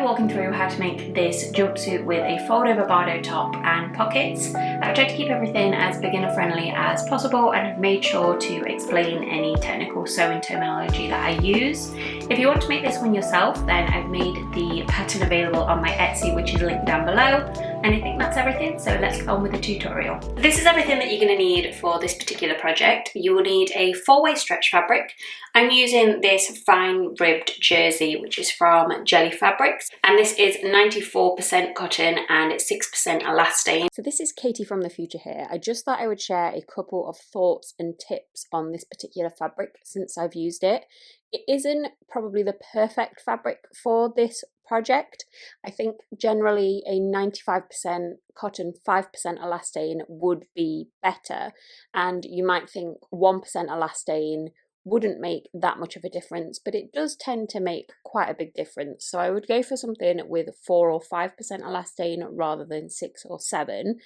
walking through how to make this jumpsuit with a fold-over bardot top and pockets. I've tried to keep everything as beginner friendly as possible and have made sure to explain any technical sewing terminology that I use. If you want to make this one yourself, then I've made the pattern available on my Etsy, which is linked down below. And I think that's everything, so let's get on with the tutorial. This is everything that you're going to need for this particular project. You will need a 4-way stretch fabric. I'm using this fine ribbed jersey, which is from Jelly Fabrics, and this is 94% cotton and 6% elastane. So this is Katie from the future here. I just thought I would share a couple of thoughts and tips on this particular fabric since I've used it. It isn't probably the perfect fabric for this project. I think generally a 95% cotton, 5% elastane would be better, and you might think 1% elastane wouldn't make that much of a difference, but it does tend to make quite a big difference. So I would go for something with 4 or 5% elastane rather than 6 or 7.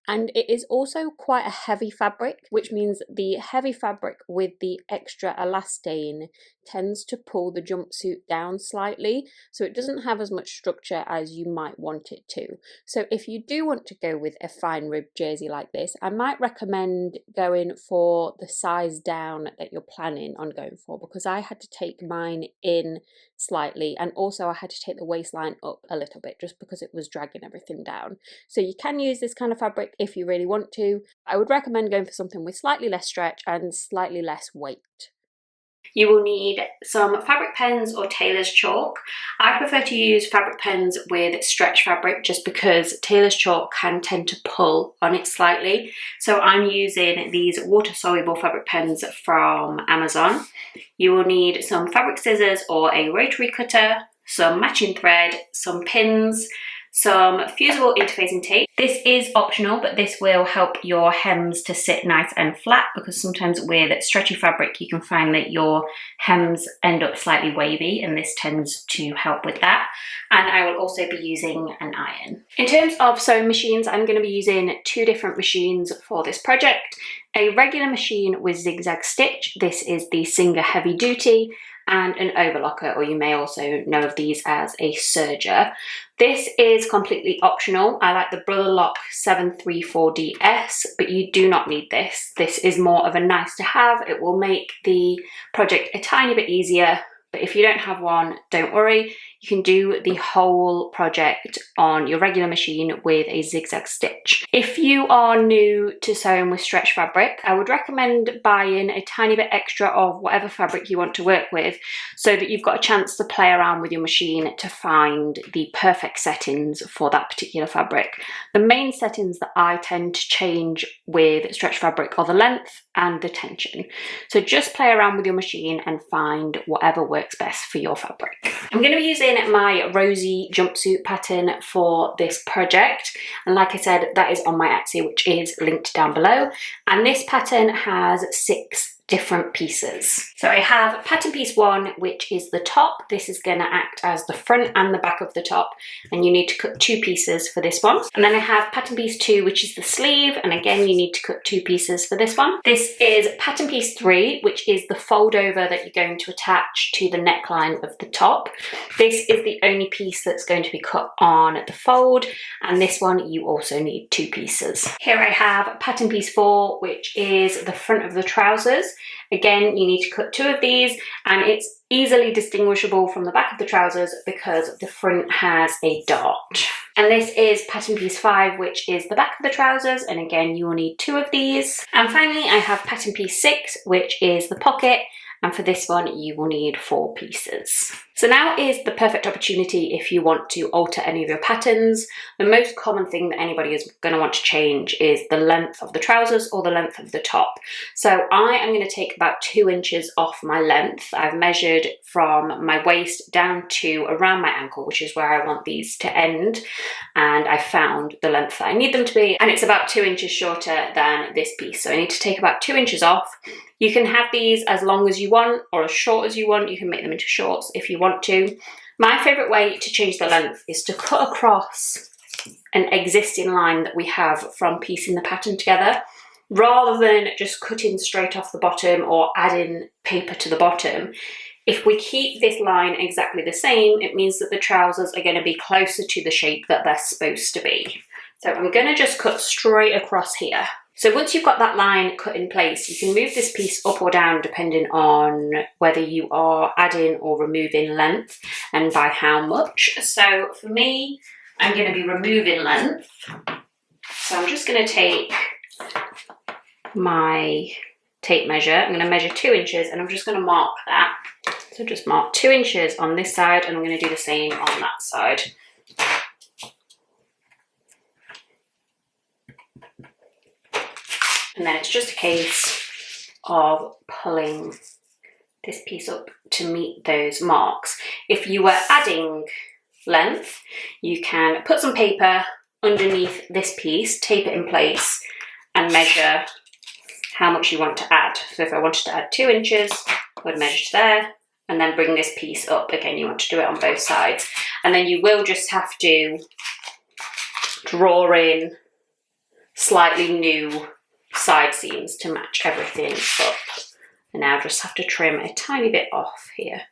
And it is also quite a heavy fabric, which means the heavy fabric with the extra elastane tends to pull the jumpsuit down slightly, so it doesn't have as much structure as you might want it to. So if you do want to go with a fine ribbed jersey like this, I might recommend going for the size down that you're planning on going for, because I had to take mine in slightly, and also I had to take the waistline up a little bit just because it was dragging everything down. So you can use this kind of fabric if you really want to. I would recommend going for something with slightly less stretch and slightly less weight. You will need some fabric pens or tailor's chalk. I prefer to use fabric pens with stretch fabric just because tailor's chalk can tend to pull on it slightly. So I'm using these water soluble fabric pens from Amazon. You will need some fabric scissors or a rotary cutter, some matching thread, some pins, some fusible interfacing tape. This is optional, but this will help your hems to sit nice and flat, because sometimes with stretchy fabric you can find that your hems end up slightly wavy, and this tends to help with that. And I will also be using an iron. In terms of sewing machines, I'm going to be using 2 different machines for this project. A regular machine with zigzag stitch. This is the Singer Heavy Duty, and an overlocker, or you may also know of these as a serger. This is completely optional. I like the Brother Lock 734DS, but you do not need this. This is more of a nice to have. It will make the project a tiny bit easier, but if you don't have one, don't worry. You can do the whole project on your regular machine with a zigzag stitch. If you are new to sewing with stretch fabric, I would recommend buying a tiny bit extra of whatever fabric you want to work with, so that you've got a chance to play around with your machine to find the perfect settings for that particular fabric. The main settings that I tend to change with stretch fabric are the length and the tension. So just play around with your machine and find whatever works best for your fabric. I'm going to be using my Rosie jumpsuit pattern for this project, and like I said, that is on my Etsy, which is linked down below, and this pattern has 6 different pieces. So I have pattern piece 1, which is the top. This is going to act as the front and the back of the top, and you need to cut 2 pieces for this one. And then I have pattern piece 2, which is the sleeve, and again you need to cut 2 pieces for this one. This is pattern piece 3, which is the fold over that you're going to attach to the neckline of the top. This is the only piece that's going to be cut on the fold, and this one you also need 2 pieces. Here I have pattern piece 4, which is the front of the trousers. Again, you need to cut 2 of these, and it's easily distinguishable from the back of the trousers because the front has a dot. And this is pattern piece 5, which is the back of the trousers, and again you will need 2 of these. And finally I have pattern piece 6, which is the pocket, and for this one you will need 4 pieces. So now is the perfect opportunity if you want to alter any of your patterns. The most common thing that anybody is going to want to change is the length of the trousers or the length of the top. So I am going to take about 2 inches off my length. I've measured from my waist down to around my ankle, which is where I want these to end, and I found the length that I need them to be, and it's about 2 inches shorter than this piece. So I need to take about 2 inches off. You can have these as long as you want or as short as you want. You can make them into shorts if you want to. My favourite way to change the length is to cut across an existing line that we have from piecing the pattern together, rather than just cutting straight off the bottom or adding paper to the bottom. If we keep this line exactly the same, it means that the trousers are going to be closer to the shape that they're supposed to be. So I'm going to just cut straight across here. So once you've got that line cut in place, you can move this piece up or down depending on whether you are adding or removing length and by how much. So for me, I'm going to be removing length. So I'm just going to take my tape measure. I'm going to measure 2 inches and I'm just going to mark that. So just mark 2 inches on this side and I'm going to do the same on that side. And then it's just a case of pulling this piece up to meet those marks. If you were adding length, you can put some paper underneath this piece, tape it in place, and measure how much you want to add. So if I wanted to add 2 inches, I would measure to there, and then bring this piece up. Again, you want to do it on both sides. And then you will just have to draw in slightly new side seams to match everything up. And now just have to trim a tiny bit off here.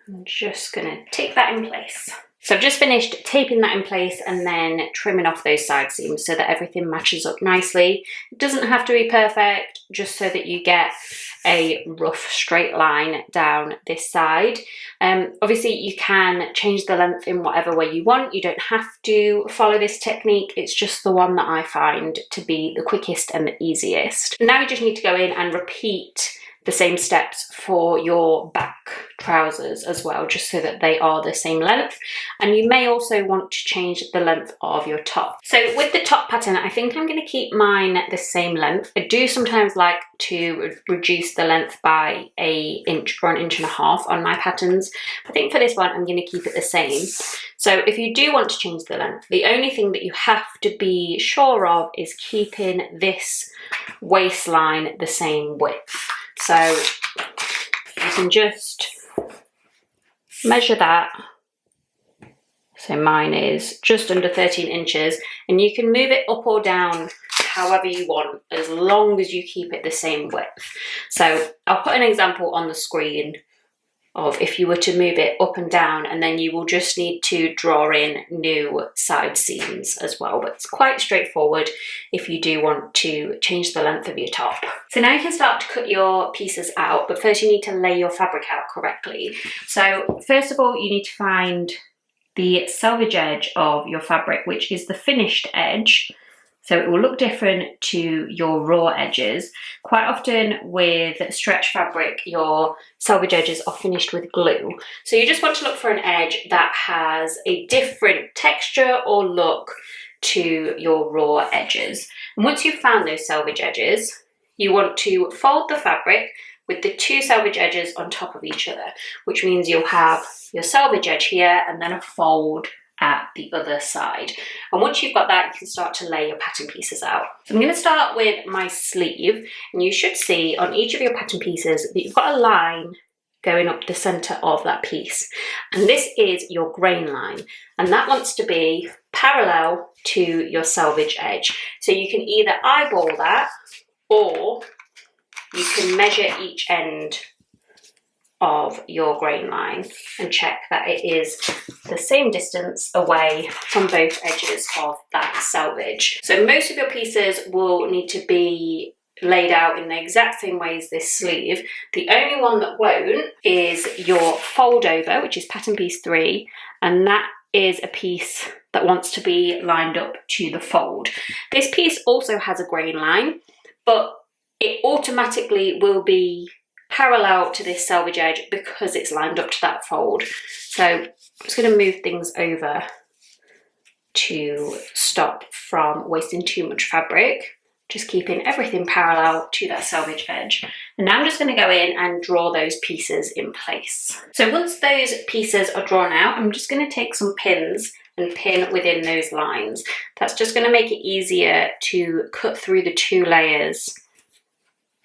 I'm just gonna take that in place. So I've just finished taping that in place and then trimming off those side seams so that everything matches up nicely. It doesn't have to be perfect, just so that you get a rough straight line down this side. Obviously you can change the length in whatever way you want. You don't have to follow this technique. It's just the one that I find to be the quickest and the easiest. Now you just need to go in and repeat the same steps for your back trousers as well, just so that they are the same length. And you may also want to change the length of your top. So with the top pattern, I think I'm going to keep mine the same length. I do sometimes like to reduce the length by an inch or 1.5 inches on my patterns. I think for this one, I'm going to keep it the same. So if you do want to change the length, the only thing that you have to be sure of is keeping this waistline the same width. So you can just measure that. So mine is just under 13 inches, and you can move it up or down however you want, as long as you keep it the same width. So I'll put an example on the screen of if you were to move it up and down, and then you will just need to draw in new side seams as well. But it's quite straightforward if you do want to change the length of your top. So now you can start to cut your pieces out, but first you need to lay your fabric out correctly. So first of all, you need to find the selvage edge of your fabric, which is the finished edge. So it will look different to your raw edges. Quite often with stretch fabric, your selvage edges are finished with glue. So you just want to look for an edge that has a different texture or look to your raw edges. And once you've found those selvage edges, you want to fold the fabric with the 2 selvage edges on top of each other, which means you'll have your selvage edge here and then a fold at the other side. And once you've got that, you can start to lay your pattern pieces out. So I'm going to start with my sleeve, and you should see on each of your pattern pieces that you've got a line going up the center of that piece. And this is your grain line, and that wants to be parallel to your selvage edge. So you can either eyeball that, or you can measure each end of your grain line and check that it is the same distance away from both edges of that selvage. So most of your pieces will need to be laid out in the exact same way as this sleeve. The only one that won't is your foldover, which is pattern piece 3, and that is a piece that wants to be lined up to the fold. This piece also has a grain line, but it automatically will be parallel to this selvage edge because it's lined up to that fold. So I'm just going to move things over to stop from wasting too much fabric, just keeping everything parallel to that selvage edge. And now I'm just going to go in and draw those pieces in place. So once those pieces are drawn out, I'm just going to take some pins and pin within those lines. That's just going to make it easier to cut through the 2 layers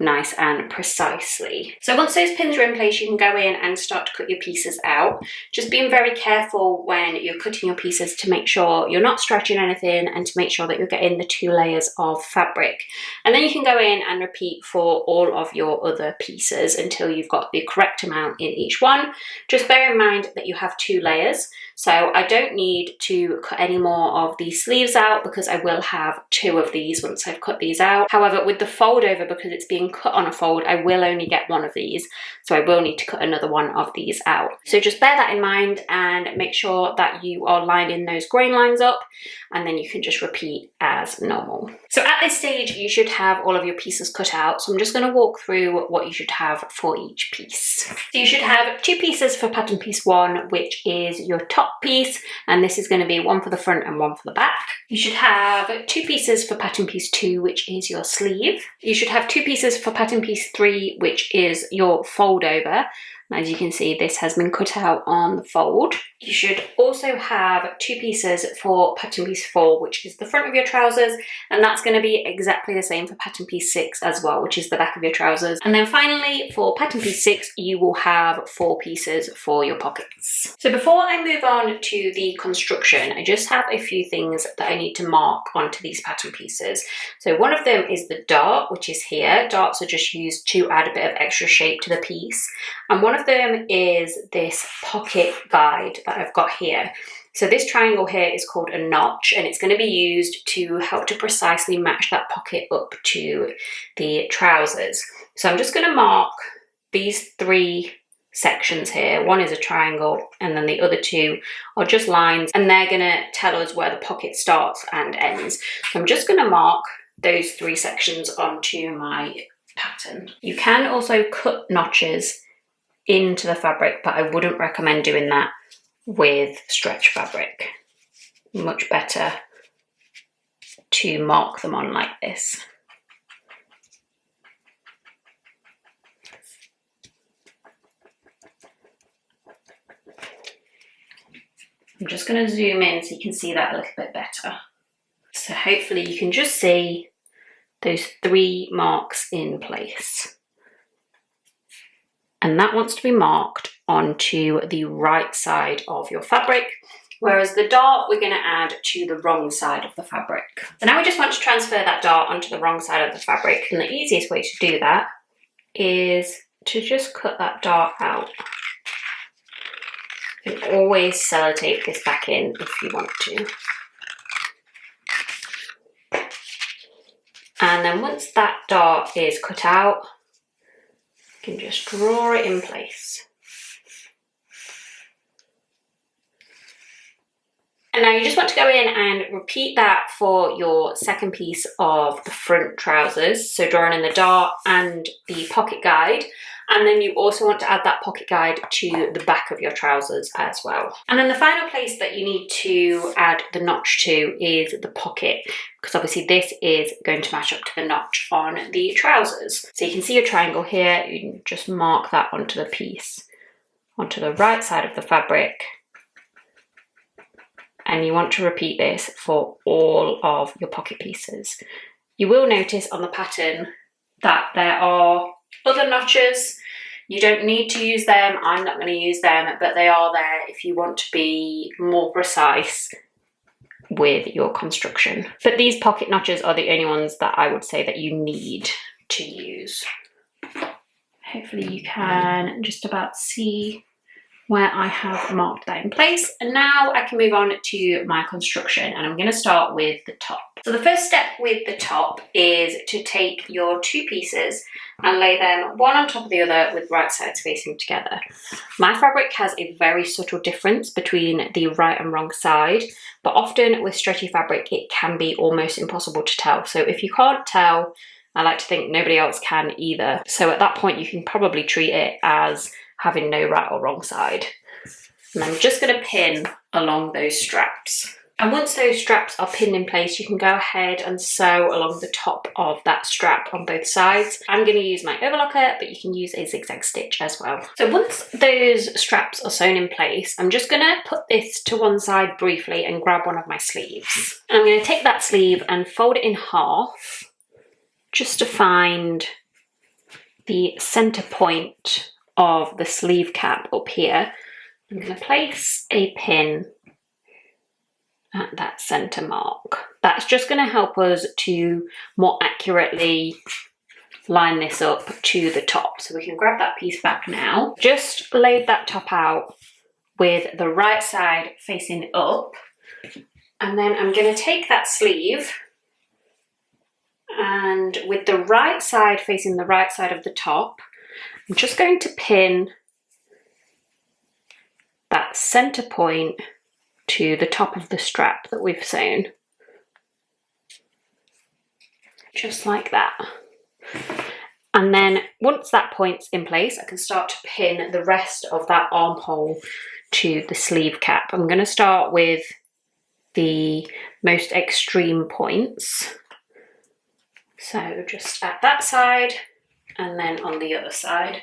nice and precisely. So once those pins are in place, you can go in and start to cut your pieces out. Just being very careful when you're cutting your pieces to make sure you're not stretching anything and to make sure that you're getting the 2 layers of fabric. And then you can go in and repeat for all of your other pieces until you've got the correct amount in each one. Just bear in mind that you have 2 layers. So I don't need to cut any more of these sleeves out because I will have 2 of these once I've cut these out. However, with the fold over, because it's being cut on a fold, I will only get 1 of these. So I will need to cut another one of these out. So just bear that in mind and make sure that you are lining those grain lines up, and then you can just repeat as normal. So at this stage, you should have all of your pieces cut out. So I'm just going to walk through what you should have for each piece. So you should have 2 pieces for pattern piece 1, which is your top piece, and this is going to be 1 for the front and 1 for the back. You should have 2 pieces for pattern piece 2, which is your sleeve. You should have 2 pieces for pattern piece 3, which is your fold over. And as you can see, this has been cut out on the fold. You should also have 2 pieces for pattern piece 4, which is the front of your trousers, and that's going to be exactly the same for pattern piece 6 as well, which is the back of your trousers. And then finally, for pattern piece 6, you will have 4 pieces for your pockets. So before I move on to the construction, I just have a few things that I need to mark onto these pattern pieces. So one of them is the dart, which is here. Darts are just used to add a bit of extra shape to the piece. And one of them is this pocket guide that I've got here. So this triangle here is called a notch, and it's going to be used to help to precisely match that pocket up to the trousers. So I'm just going to mark these 3 sections here. One is a triangle, and then the other 2 are just lines, and they're going to tell us where the pocket starts and ends. So I'm just going to mark those 3 sections onto my pattern. You can also cut notches into the fabric, but I wouldn't recommend doing that with stretch fabric. Much better to mark them on like this. I'm just going to zoom in so you can see that a little bit better. So hopefully you can just see those 3 marks in place. And that wants to be marked onto the right side of your fabric, whereas the dart we're going to add to the wrong side of the fabric. So now we just want to transfer that dart onto the wrong side of the fabric, and the easiest way to do that is to just cut that dart out. You can always sellotape this back in if you want to. And then once that dart is cut out, you can just draw it in place. And now you just want to go in and repeat that for your second piece of the front trousers. So drawing in the dart and the pocket guide. And then you also want to add that pocket guide to the back of your trousers as well. And then the final place that you need to add the notch to is the pocket, because obviously this is going to match up to the notch on the trousers. So you can see a triangle here, you can just mark that onto the piece, onto the right side of the fabric. And you want to repeat this for all of your pocket pieces. You will notice on the pattern that there are other notches. You don't need to use them, I'm not going to use them, but they are there if you want to be more precise with your construction. But these pocket notches are the only ones that I would say that you need to use. Hopefully you can just about see where I have marked that in place. And now I can move on to my construction, and I'm going to start with the top. So the first step with the top is to take your 2 pieces and lay them one on top of the other with right sides facing together. My fabric has a very subtle difference between the right and wrong side, but often with stretchy fabric it can be almost impossible to tell. So if you can't tell, I like to think nobody else can either. So at that point you can probably treat it as having no right or wrong side. And I'm just going to pin along those straps. And once those straps are pinned in place, you can go ahead and sew along the top of that strap on both sides. I'm going to use my overlocker, but you can use a zigzag stitch as well. So once those straps are sewn in place, I'm just going to put this to one side briefly and grab one of my sleeves. And I'm going to take that sleeve and fold it in half just to find the center point of the sleeve cap up here, I'm going to place a pin at that center mark. That's just going to help us to more accurately line this up to the top. So we can grab that piece back now. Just laid that top out with the right side facing up. And then I'm going to take that sleeve and with the right side facing the right side of the top, I'm just going to pin that center point to the top of the strap that we've sewn. Just like that. And then once that point's in place, I can start to pin the rest of that armhole to the sleeve cap. I'm going to start with the most extreme points. So just at that side and then on the other side.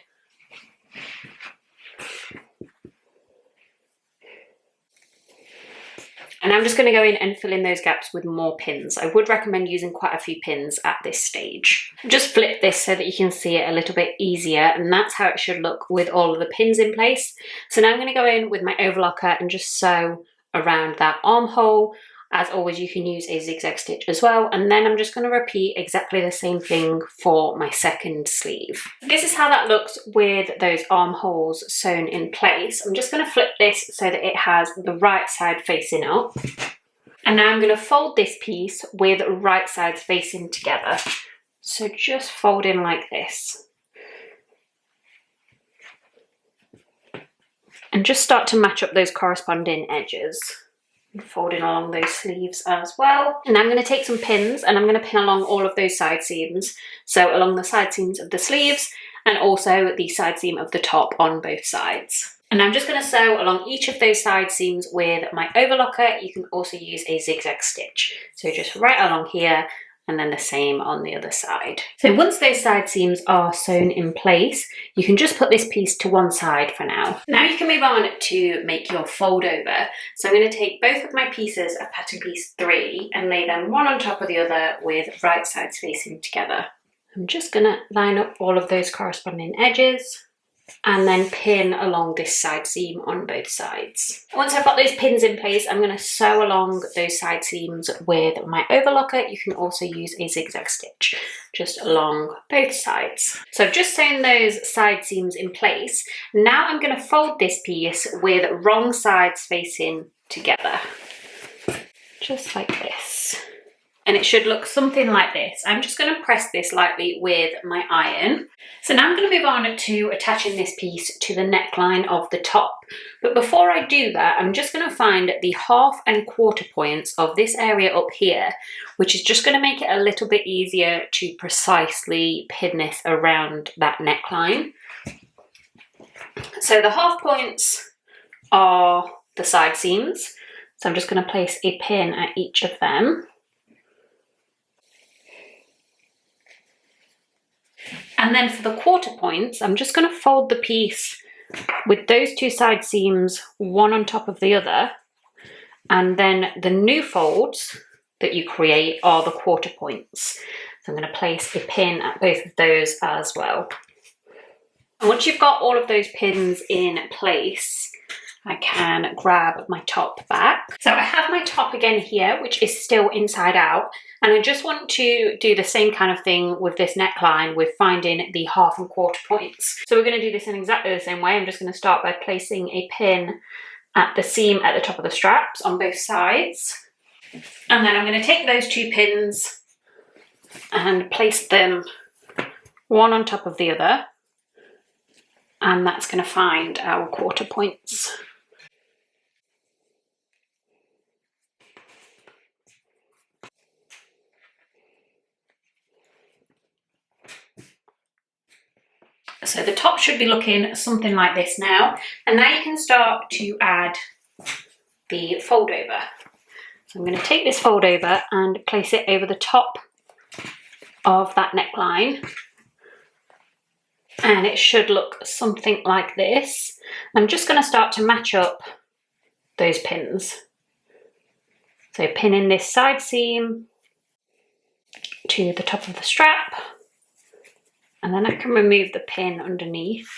And I'm just going to go in and fill in those gaps with more pins. I would recommend using quite a few pins at this stage. Just flip this so that you can see it a little bit easier, and that's how it should look with all of the pins in place. So now I'm going to go in with my overlocker and just sew around that armhole. As always, you can use a zigzag stitch as well, and then I'm just going to repeat exactly the same thing for my second sleeve. This is how that looks with those armholes sewn in place. I'm just going to flip this so that it has the right side facing up. And now I'm going to fold this piece with right sides facing together. So just fold in like this. And just start to match up those corresponding edges. And folding along those sleeves as well. And I'm going to take some pins and I'm going to pin along all of those side seams. So along the side seams of the sleeves and also the side seam of the top on both sides. And I'm just going to sew along each of those side seams with my overlocker. You can also use a zigzag stitch. So just right along here and then the same on the other side. So once those side seams are sewn in place, you can just put this piece to one side for now. Now you can move on to make your fold over. So I'm going to take both of my pieces of pattern piece 3 and lay them one on top of the other with right sides facing together. I'm just going to line up all of those corresponding edges and then pin along this side seam on both sides. Once I've got those pins in place, I'm going to sew along those side seams with my overlocker. You can also use a zigzag stitch just along both sides. So I've just sewn those side seams in place. Now I'm going to fold this piece with wrong sides facing together, just like this. And it should look something like this. I'm just going to press this lightly with my iron. So now I'm going to move on to attaching this piece to the neckline of the top. But before I do that, I'm just going to find the 1/2 and 1/4 points of this area up here, which is just going to make it a little bit easier to precisely pin this around that neckline. So the 1/2 points are the side seams. So I'm just going to place a pin at each of them. And then for the 1/4 points, I'm just going to fold the piece with those two side seams, one on top of the other. And then the new folds that you create are the 1/4 points. So I'm going to place a pin at both of those as well. And once you've got all of those pins in place, I can grab my top back. So I have my top again here, which is still inside out. And I just want to do the same kind of thing with this neckline with finding the 1/2 and 1/4 points. So we're going to do this in exactly the same way. I'm just going to start by placing a pin at the seam at the top of the straps on both sides. And then I'm going to take those two pins and place them one on top of the other. And that's going to find our 1/4 points. So the top should be looking something like this now. And now you can start to add the fold over. So I'm going to take this fold over and place it over the top of that neckline. And it should look something like this. I'm just going to start to match up those pins. So pinning this side seam to the top of the strap. And then I can remove the pin underneath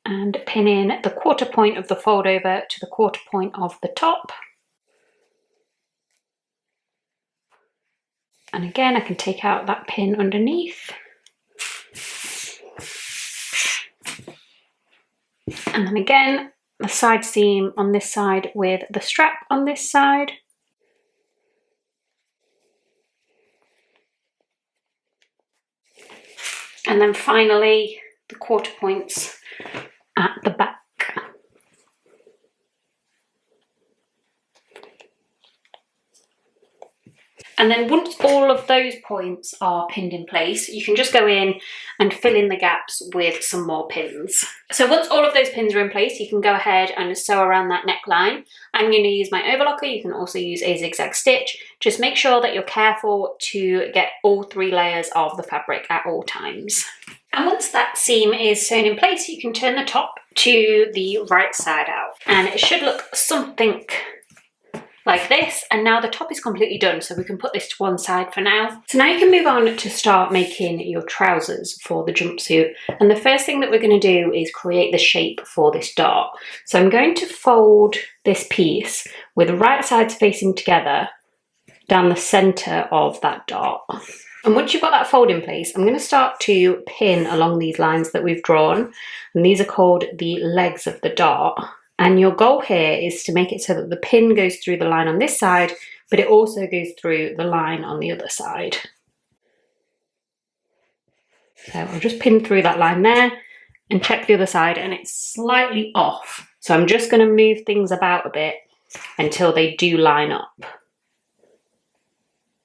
and pin in the quarter point of the fold over to the quarter point of the top. And again, I can take out that pin underneath. And then again, the side seam on this side with the strap on this side. And then finally, the quarter points at the back. And then once all of those points are pinned in place, you can just go in and fill in the gaps with some more pins. So once all of those pins are in place, you can go ahead and sew around that neckline. I'm going to use my overlocker. You can also use a zigzag stitch. Just make sure that you're careful to get all 3 layers of the fabric at all times. And once that seam is sewn in place, you can turn the top to the right side out. And it should look something like this, and now the top is completely done, so we can put this to one side for now. So now you can move on to start making your trousers for the jumpsuit, and the first thing that we're going to do is create the shape for this dart. So I'm going to fold this piece with the right sides facing together down the centre of that dart. And once you've got that fold in place, I'm going to start to pin along these lines that we've drawn, and these are called the legs of the dart. And your goal here is to make it so that the pin goes through the line on this side, but it also goes through the line on the other side. So I'll just pin through that line there and check the other side, and it's slightly off. So I'm just going to move things about a bit until they do line up.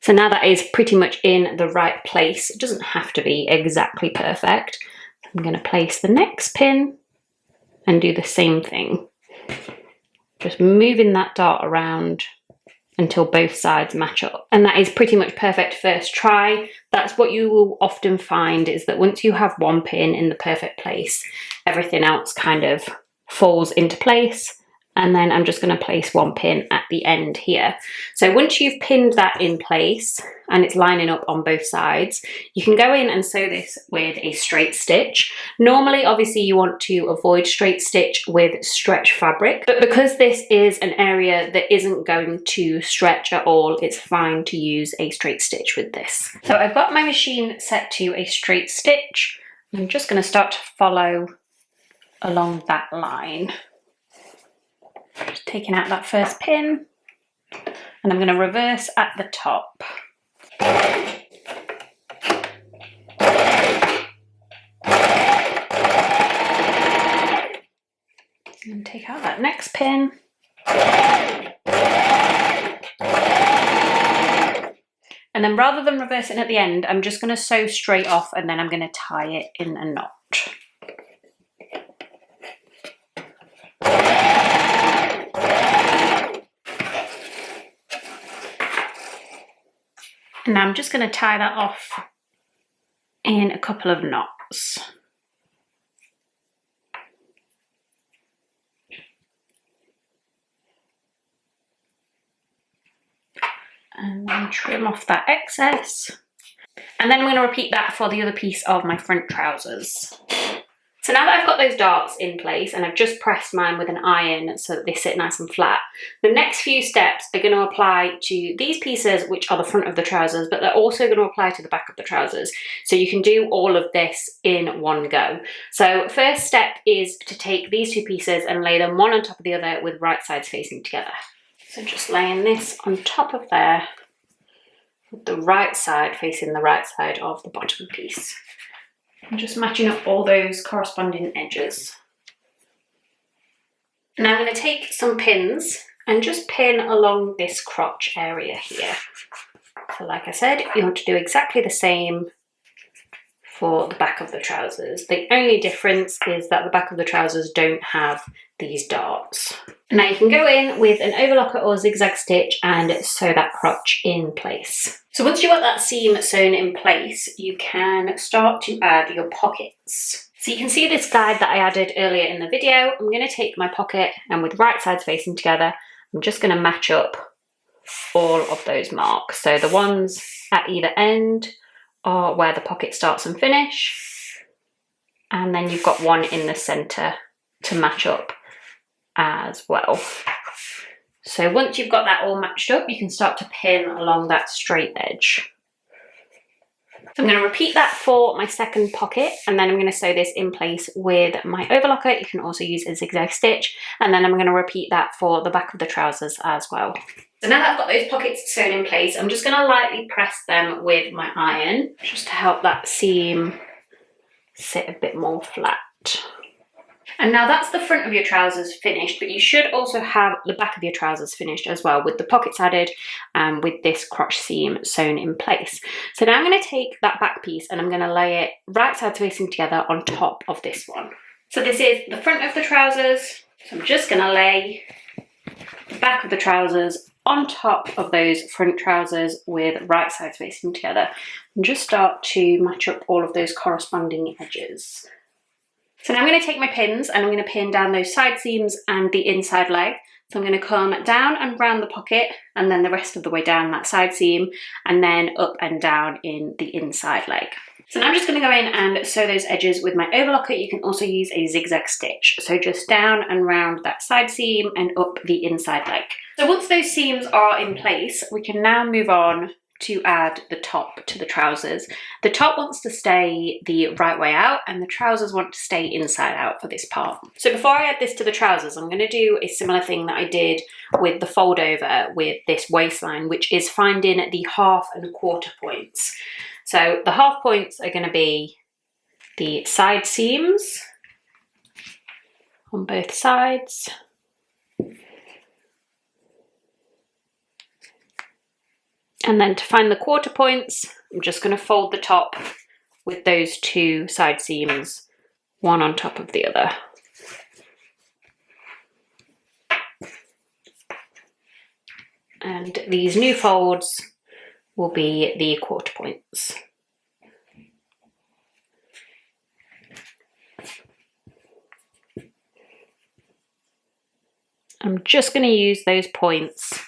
So now that is pretty much in the right place. It doesn't have to be exactly perfect. I'm going to place the next pin and do the same thing. Just moving that dart around until both sides match up. And that is pretty much perfect first try. That's what you will often find, is that once you have one pin in the perfect place, everything else kind of falls into place. And then I'm just going to place one pin at the end here. So once you've pinned that in place and it's lining up on both sides, you can go in and sew this with a straight stitch. Normally, obviously, you want to avoid straight stitch with stretch fabric, but because this is an area that isn't going to stretch at all, it's fine to use a straight stitch with this. So I've got my machine set to a straight stitch. I'm just going to start to follow along that line. Just taking out that first pin, and I'm going to reverse at the top. And take out that next pin. And then rather than reversing at the end, I'm just going to sew straight off, and then I'm going to tie it in a knot. And now I'm just going to tie that off in a couple of knots. And then trim off that excess. And then I'm going to repeat that for the other piece of my front trousers. So now that I've got those darts in place and I've just pressed mine with an iron so that they sit nice and flat, the next few steps are going to apply to these pieces, which are the front of the trousers, but they're also going to apply to the back of the trousers. So you can do all of this in one go. So first step is to take these two pieces and lay them one on top of the other with right sides facing together. So just laying this on top of there with the right side facing the right side of the bottom piece. And just matching up all those corresponding edges. Now I'm going to take some pins and just pin along this crotch area here. So like I said, you want to do exactly the same for the back of the trousers. The only difference is that the back of the trousers don't have these darts. Now you can go in with an overlocker or zigzag stitch and sew that crotch in place. So once you've got that seam sewn in place, you can start to add your pockets. So you can see this guide that I added earlier in the video. I'm going to take my pocket and with right sides facing together, I'm just going to match up all of those marks. So the ones at either end are where the pocket starts and finish, and then you've got one in the centre to match up as well. So once you've got that all matched up, you can start to pin along that straight edge. So I'm going to repeat that for my second pocket, and then I'm going to sew this in place with my overlocker. You can also use a zigzag stitch, and then I'm going to repeat that for the back of the trousers as well. So now that I've got those pockets sewn in place, I'm just going to lightly press them with my iron, just to help that seam sit a bit more flat. And now that's the front of your trousers finished, but you should also have the back of your trousers finished as well, with the pockets added and with this crotch seam sewn in place. So now I'm going to take that back piece and I'm going to lay it right sides facing together on top of this one. So this is the front of the trousers. So I'm just going to lay the back of the trousers on top of those front trousers with right sides facing together, and just start to match up all of those corresponding edges. So now I'm going to take my pins and I'm going to pin down those side seams and the inside leg. So I'm going to come down and round the pocket, and then the rest of the way down that side seam, and then up and down in the inside leg. So now I'm just going to go in and sew those edges with my overlocker. You can also use a zigzag stitch. So just down and round that side seam and up the inside leg. So once those seams are in place, we can now move on to add the top to the trousers. The top wants to stay the right way out, and the trousers want to stay inside out for this part. So before I add this to the trousers, I'm going to do a similar thing that I did with the fold over with this waistline, which is finding the 1/2 and 1/4 points. So the 1/2 points are going to be the side seams on both sides. And then to find the 1/4 points, I'm just going to fold the top with those two side seams, one on top of the other. And these new folds will be the 1/4 points. I'm just going to use those points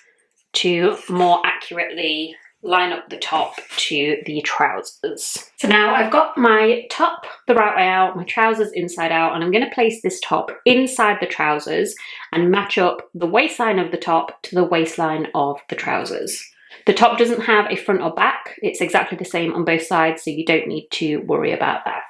to more accurately line up the top to the trousers. So now I've got my top the right way out, my trousers inside out, and I'm going to place this top inside the trousers and match up the waistline of the top to the waistline of the trousers. The top doesn't have a front or back, it's exactly the same on both sides, so you don't need to worry about that.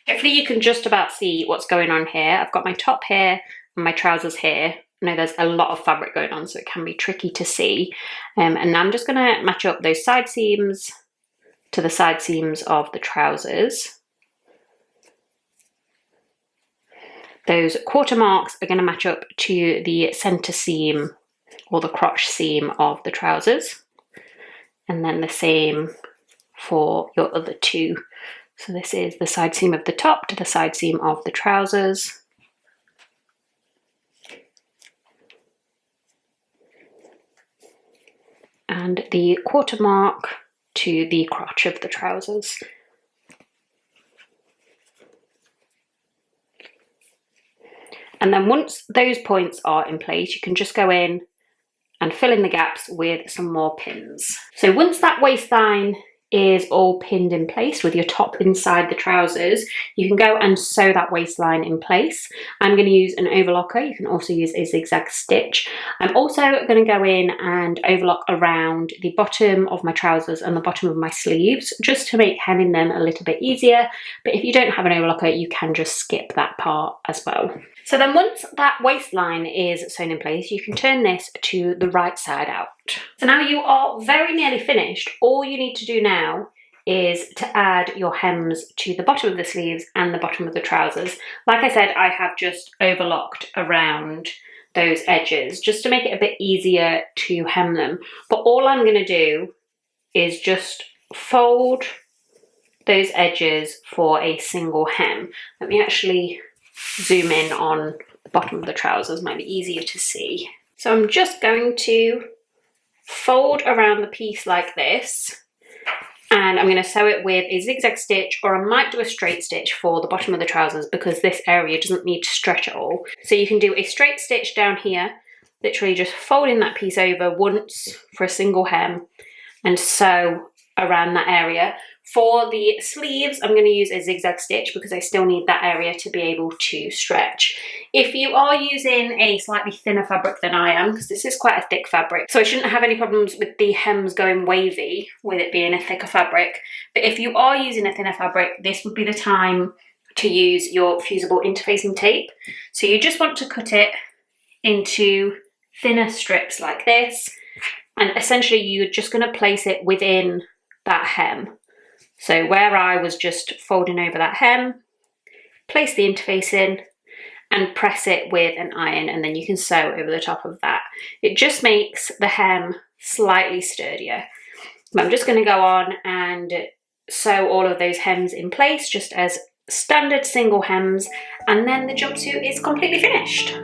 Hopefully you can just about see what's going on here. I've got my top here and my trousers here. I know there's a lot of fabric going on, so it can be tricky to see. And now I'm just going to match up those side seams to the side seams of the trousers. Those 1/4 marks are going to match up to the centre seam or the crotch seam of the trousers. And then the same for your other two. So this is the side seam of the top to the side seam of the trousers. And the 1/4 mark to the crotch of the trousers. And then once those points are in place, you can just go in and fill in the gaps with some more pins. So once that waistline is all pinned in place with your top inside the trousers, you can go and sew that waistline in place. I'm going to use an overlocker. You can also use a zigzag stitch. I'm also going to go in and overlock around the bottom of my trousers and the bottom of my sleeves, just to make hemming them a little bit easier. But if you don't have an overlocker, you can just skip that part as well. So then once that waistline is sewn in place, you can turn this to the right side out. So now you are very nearly finished. All you need to do now is to add your hems to the bottom of the sleeves and the bottom of the trousers. Like I said, I have just overlocked around those edges just to make it a bit easier to hem them. But all I'm going to do is just fold those edges for a single hem. Let me actually zoom in on the bottom of the trousers, might be easier to see. So I'm just going to fold around the piece like this, And I'm going to sew it with a zigzag stitch, or I might do a straight stitch for the bottom of the trousers because this area doesn't need to stretch at all. So you can do a straight stitch down here, literally just folding that piece over once for a single hem and sew around that area. For the sleeves, I'm going to use a zigzag stitch because I still need that area to be able to stretch. If you are using a slightly thinner fabric than I am, because this is quite a thick fabric, so I shouldn't have any problems with the hems going wavy with it being a thicker fabric. But if you are using a thinner fabric, this would be the time to use your fusible interfacing tape. So you just want to cut it into thinner strips like this, and essentially you're just going to place it within that hem. So where I was just folding over that hem, place the interface in and press it with an iron, and then you can sew over the top of that. It just makes the hem slightly sturdier. But I'm just going to go on and sew all of those hems in place just as standard single hems, and then the jumpsuit is completely finished.